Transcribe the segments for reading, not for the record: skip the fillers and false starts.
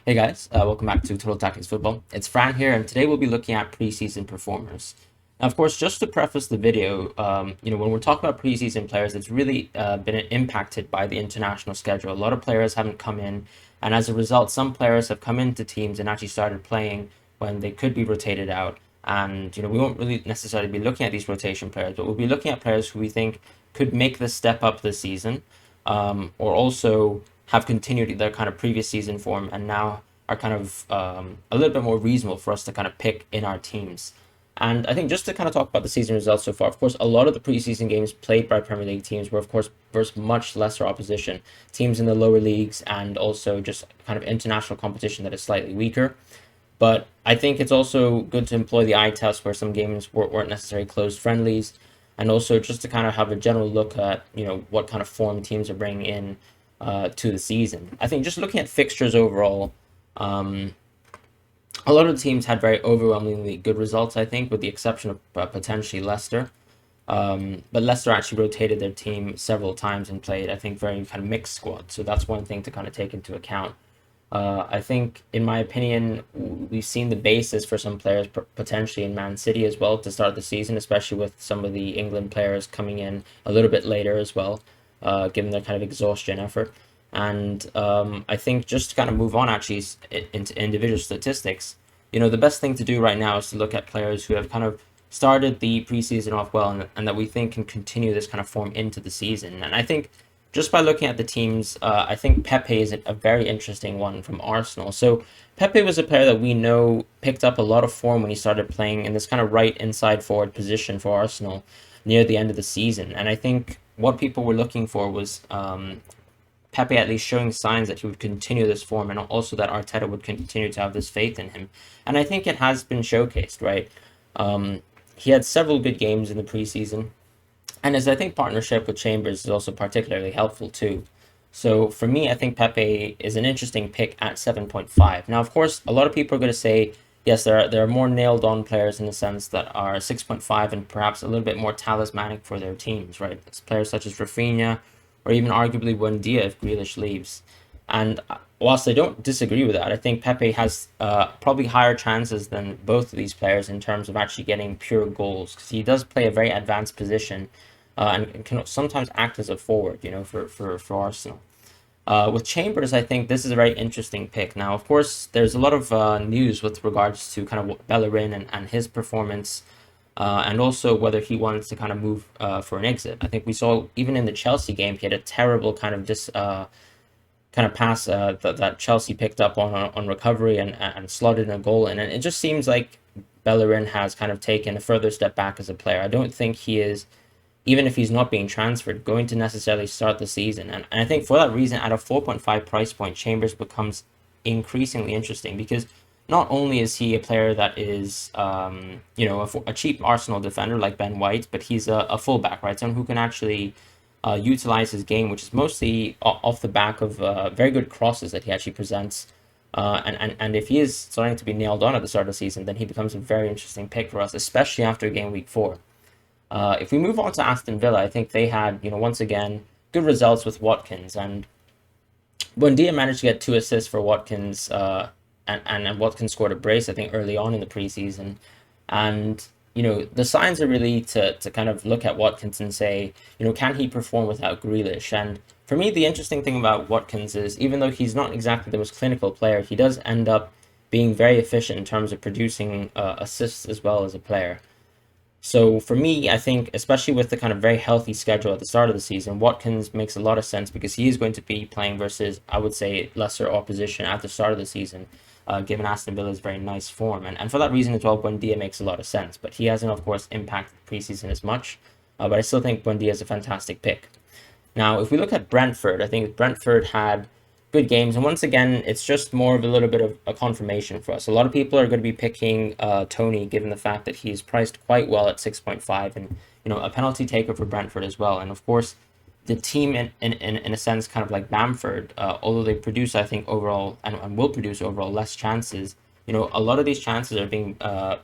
Hey guys, welcome back to Total Tactics Football. It's Fran here, and today we'll be looking at preseason performers. Now, of course, just to preface the video, when we're talking about preseason players, it's really been impacted by the international schedule. A lot of players haven't come in, and as a result, some players have come into teams and actually started playing when they could be rotated out. And we won't really necessarily be looking at these rotation players, but we'll be looking at players who we think could make the step up this season, or also have continued their kind of previous season form and now are kind of a little bit more reasonable for us to kind of pick in our teams. And I think just to kind of talk about the season results so far, of course, a lot of the preseason games played by Premier League teams were, of course, versus much lesser opposition, teams in the lower leagues, and also just kind of international competition that is slightly weaker. But I think it's also good to employ the eye test where some games weren't necessarily closed friendlies, and also just to kind of have a general look at what kind of form teams are bringing in to the season. I think just looking at fixtures overall, um, a lot of the teams had very overwhelmingly good results, I think, with the exception of potentially Leicester. But Leicester actually rotated their team several times and played, I think, very kind of mixed squad. So that's one thing to kind of take into account. I think, in my opinion, we've seen the basis for some players potentially in Man City as well to start the season, especially with some of the England players coming in a little bit later as well, given their kind of exhaustion effort. And I think just to kind of move on actually into individual statistics, the best thing to do right now is to look at players who have kind of started the preseason off well and that we think can continue this kind of form into the season. And I think just by looking at the teams, I think Pepe is a very interesting one from Arsenal. So Pepe was a player that we know picked up a lot of form when he started playing in this kind of right inside forward position for Arsenal near the end of the season. And I think what people were looking for was Pepe at least showing signs that he would continue this form and also that Arteta would continue to have this faith in him. And I think it has been showcased, right? He had several good games in the preseason. And his, I think, partnership with Chambers is also particularly helpful too. So for me, I think Pepe is an interesting pick at 7.5. Now, of course, a lot of people are going to say, yes, there are more nailed on players in the sense that are 6.5 and perhaps a little bit more talismanic for their teams, right? It's players such as Rafinha or even arguably Buendia if Grealish leaves. And whilst I don't disagree with that, I think Pepe has probably higher chances than both of these players in terms of actually getting pure goals because he does play a very advanced position and can sometimes act as a forward, for Arsenal. With Chambers, I think this is a very interesting pick. Now, of course, there's a lot of news with regards to kind of Bellerin and his performance, and also whether he wants to kind of move for an exit. I think we saw even in the Chelsea game, he had a terrible kind of kind of pass that Chelsea picked up on recovery and slotted in a goal, and it just seems like Bellerin has kind of taken a further step back as a player. I don't think he is, even if he's not being transferred, going to necessarily start the season. And I think for that reason, at a 4.5 price point, Chambers becomes increasingly interesting because not only is he a player that is, a cheap Arsenal defender like Ben White, but he's a fullback, right? Someone who can actually utilize his game, which is mostly off the back of very good crosses that he actually presents. And if he is starting to be nailed on at the start of the season, then he becomes a very interesting pick for us, especially after game week 4. If we move on to Aston Villa, I think they had, once again, good results with Watkins. And Buendia managed to get 2 assists for Watkins, and Watkins scored a brace, I think, early on in the preseason. And, the signs are really to kind of look at Watkins and say, can he perform without Grealish? And for me, the interesting thing about Watkins is even though he's not exactly the most clinical player, he does end up being very efficient in terms of producing assists as well as a player. So for me, I think, especially with the kind of very healthy schedule at the start of the season, Watkins makes a lot of sense because he is going to be playing versus, I would say, lesser opposition at the start of the season, given Aston Villa's very nice form. And for that reason as well, Buendia makes a lot of sense. But he hasn't, of course, impacted preseason as much. But I still think Buendia is a fantastic pick. Now, if we look at Brentford, I think Brentford had good games. And once again, it's just more of a little bit of a confirmation for us. A lot of people are going to be picking Tony, given the fact that he's priced quite well at 6.5 and, a penalty taker for Brentford as well. And of course, the team in a sense, kind of like Bamford, although they produce, I think, overall and will produce overall less chances, a lot of these chances are being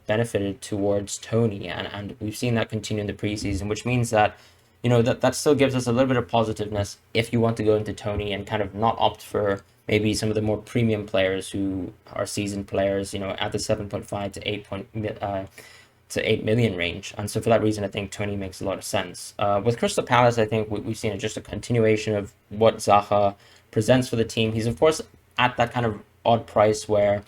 benefited towards Tony. And we've seen that continue in the preseason, which means that that still gives us a little bit of positiveness if you want to go into Tony and kind of not opt for maybe some of the more premium players who are seasoned players, at the 7.5 to 8 million range. And so for that reason, I think Tony makes a lot of sense. With Crystal Palace, I think we've seen just a continuation of what Zaha presents for the team. He's, of course, at that kind of odd price where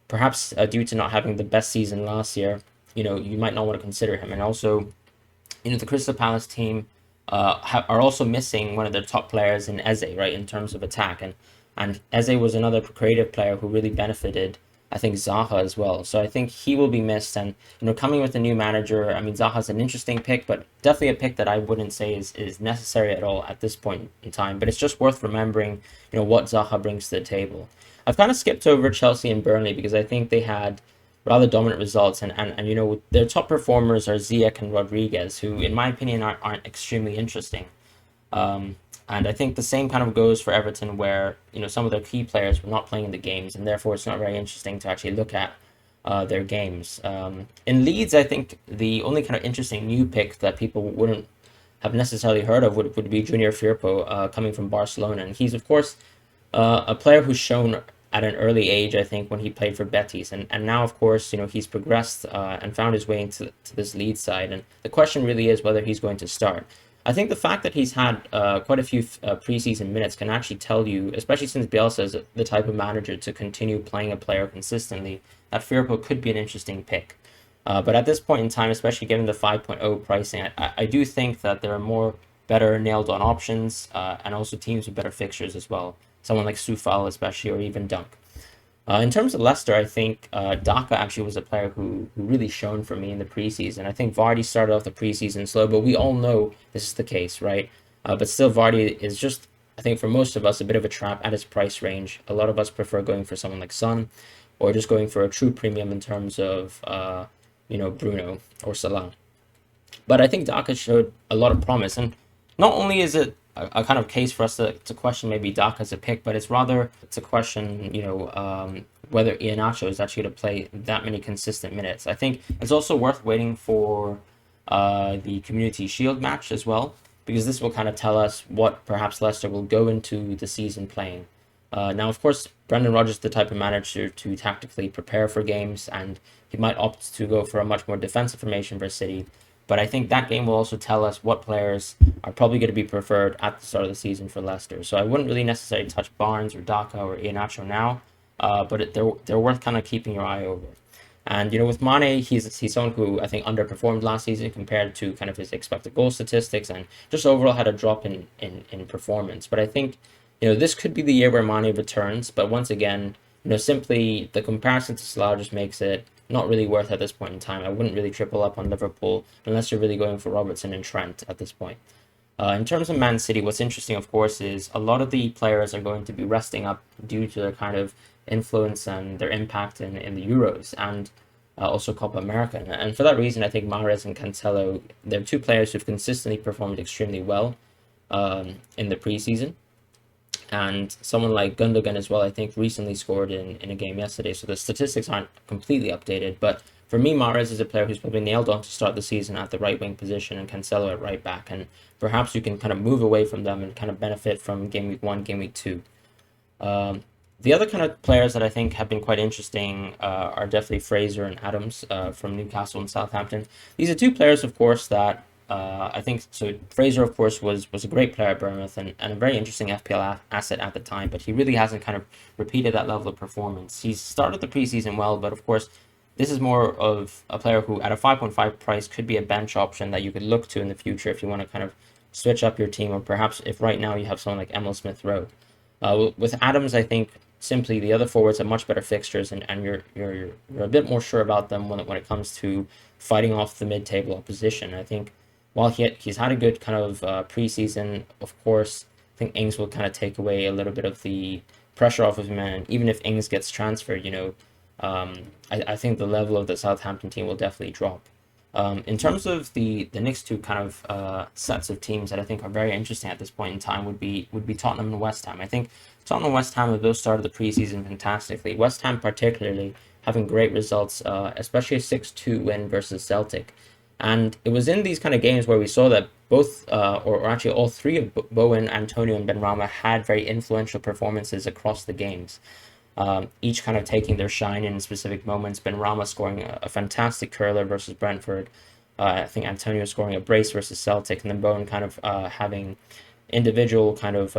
perhaps due to not having the best season last year, you might not want to consider him. And also, the Crystal Palace team are also missing one of their top players in Eze, right, in terms of attack. And Eze was another creative player who really benefited, I think, Zaha as well. So I think he will be missed. And, coming with a new manager, I mean, Zaha's an interesting pick, but definitely a pick that I wouldn't say is necessary at all at this point in time. But it's just worth remembering, what Zaha brings to the table. I've kind of skipped over Chelsea and Burnley because I think they had rather dominant results, and their top performers are Ziyech and Rodriguez, who in my opinion aren't extremely interesting. And I think the same kind of goes for Everton, where some of their key players were not playing in the games, and therefore it's not very interesting to actually look at their games. In Leeds, I think the only kind of interesting new pick that people wouldn't have necessarily heard of would be Junior Firpo, coming from Barcelona, and he's of course a player who's shown at an early age, I think, when he played for Betis. And now, of course, he's progressed and found his way into this lead side. And the question really is whether he's going to start. I think the fact that he's had quite a few preseason minutes can actually tell you, especially since Bielsa is the type of manager to continue playing a player consistently, that Firpo could be an interesting pick. But at this point in time, especially given the 5.0 pricing, I do think that there are more better nailed-on options and also teams with better fixtures as well. Someone like Soufal especially, or even Dunk. In terms of Leicester, I think Daka actually was a player who really shone for me in the preseason. I think Vardy started off the preseason slow, but we all know this is the case, right? But still, Vardy is just, I think for most of us, a bit of a trap at his price range. A lot of us prefer going for someone like Son, or just going for a true premium in terms of, Bruno or Salah. But I think Daka showed a lot of promise, and not only is it a kind of case for us to question maybe Daka as a pick, but it's a question, whether Iheanacho is actually going to play that many consistent minutes. I think it's also worth waiting for the Community Shield match as well, because this will kind of tell us what perhaps Leicester will go into the season playing. Now, of course, Brendan Rodgers is the type of manager to tactically prepare for games, and he might opt to go for a much more defensive formation versus City. But I think that game will also tell us what players are probably going to be preferred at the start of the season for Leicester. So I wouldn't really necessarily touch Barnes or Daka or Iheanacho now, but they're worth kind of keeping your eye over. And, with Mane, he's someone who I think underperformed last season compared to kind of his expected goal statistics, and just overall had a drop in performance. But I think, this could be the year where Mane returns. But once again, simply the comparison to Salah just makes it not really worth at this point in time. I wouldn't really triple up on Liverpool unless you're really going for Robertson and Trent at this point. In terms of Man City, what's interesting, of course, is a lot of the players are going to be resting up due to their kind of influence and their impact in the Euros and also Copa America. And for that reason, I think Mahrez and Cancelo, they're two players who've consistently performed extremely well in the preseason. And someone like Gundogan as well, I think, recently scored in a game yesterday. So the statistics aren't completely updated. But for me, Mahrez is a player who's probably nailed on to start the season at the right wing position, and Cancelo at right back. And perhaps you can kind of move away from them and kind of benefit from game week 1, game week 2. The other kind of players that I think have been quite interesting are definitely Fraser and Adams from Newcastle and Southampton. These are two players, of course, that I think so. Fraser, of course, was a great player at Bournemouth and a very interesting FPL asset at the time, but he really hasn't kind of repeated that level of performance. He's started the preseason well, but of course, this is more of a player who, at a 5.5 price, could be a bench option that you could look to in the future if you want to kind of switch up your team, or perhaps if right now you have someone like Emil Smith-Rowe. With Adams, I think simply the other forwards have much better fixtures, and you're a bit more sure about them when it comes to fighting off the mid-table opposition. I think while he's had a good kind of preseason, of course, I think Ings will kind of take away a little bit of the pressure off of him, and even if Ings gets transferred, I think the level of the Southampton team will definitely drop. In terms of the next two kind of sets of teams that I think are very interesting at this point in time would be Tottenham and West Ham. I think Tottenham and West Ham have both started the preseason fantastically. West Ham particularly having great results, especially a 6-2 win versus Celtic. And it was in these kind of games where we saw that both, or actually all three of Bowen, Antonio, and Benrahma had very influential performances across the games. Each kind of taking their shine in specific moments. Benrahma scoring a fantastic curler versus Brentford. I think Antonio scoring a brace versus Celtic, and then Bowen kind of having individual kind of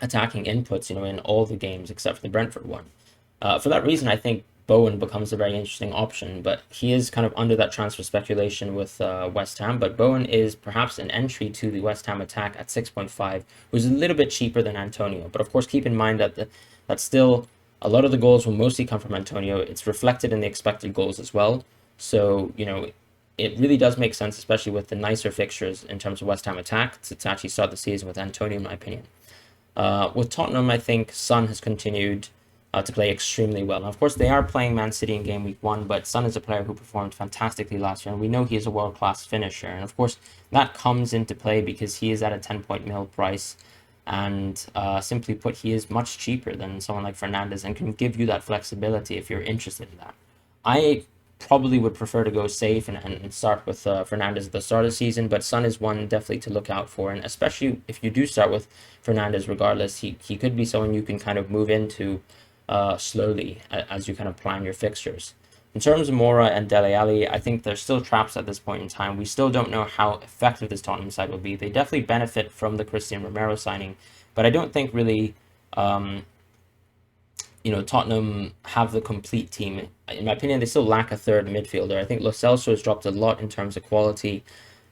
attacking inputs, in all the games except for the Brentford one. For that reason, I think Bowen becomes a very interesting option, but he is kind of under that transfer speculation with West Ham. But Bowen is perhaps an entry to the West Ham attack at 6.5, which is a little bit cheaper than Antonio. But of course, keep in mind that that's still a lot of the goals will mostly come from Antonio. It's reflected in the expected goals as well. So, it really does make sense, especially with the nicer fixtures in terms of West Ham attack, to actually start the season with Antonio, in my opinion. With Tottenham, I think Son has continued to play extremely well. Now, of course, they are playing Man City in game week 1, but Son is a player who performed fantastically last year, and we know he is a world-class finisher. And of course, that comes into play because he is at a 10-point mil price, and simply put, he is much cheaper than someone like Fernandes and can give you that flexibility if you're interested in that. I probably would prefer to go safe and start with Fernandes at the start of the season, but Son is one definitely to look out for, and especially if you do start with Fernandes regardless, he could be someone you can kind of move into slowly as you kind of plan your fixtures. In terms of Mora and Dele Alli, I think they're still traps at this point in time. We still don't know how effective this Tottenham side will be. They definitely benefit from the Christian Romero signing, but I don't think really Tottenham have the complete team. In my opinion, they still lack a third midfielder. I think Lo Celso has dropped a lot in terms of quality,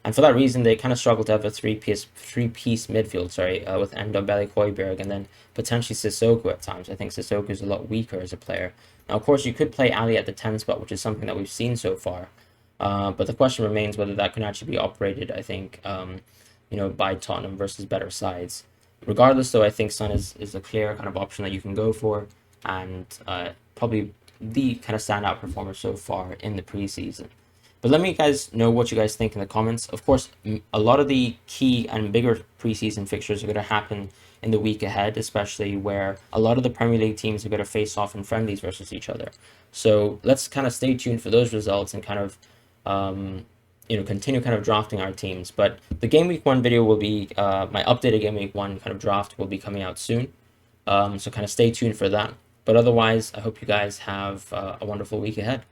and for that reason, they kind of struggle to have a three-piece midfield. With Ndombele, Højbjerg, and then potentially Sissoko at times. I think Sissoko is a lot weaker as a player. Now, of course, you could play Ali at the 10 spot, which is something that we've seen so far. But the question remains whether that can actually be operated, I think, by Tottenham versus better sides. Regardless, though, I think Son is a clear kind of option that you can go for, and probably the kind of standout performer so far in the preseason. But let me guys know what you guys think in the comments. Of course, a lot of the key and bigger preseason fixtures are going to happen in the week ahead, especially where a lot of the Premier League teams are going to face off in friendlies versus each other. So let's kind of stay tuned for those results and kind of continue kind of drafting our teams. But the game week 1 video will be my updated game week 1 kind of draft will be coming out soon. So kind of stay tuned for that. But otherwise, I hope you guys have a wonderful week ahead.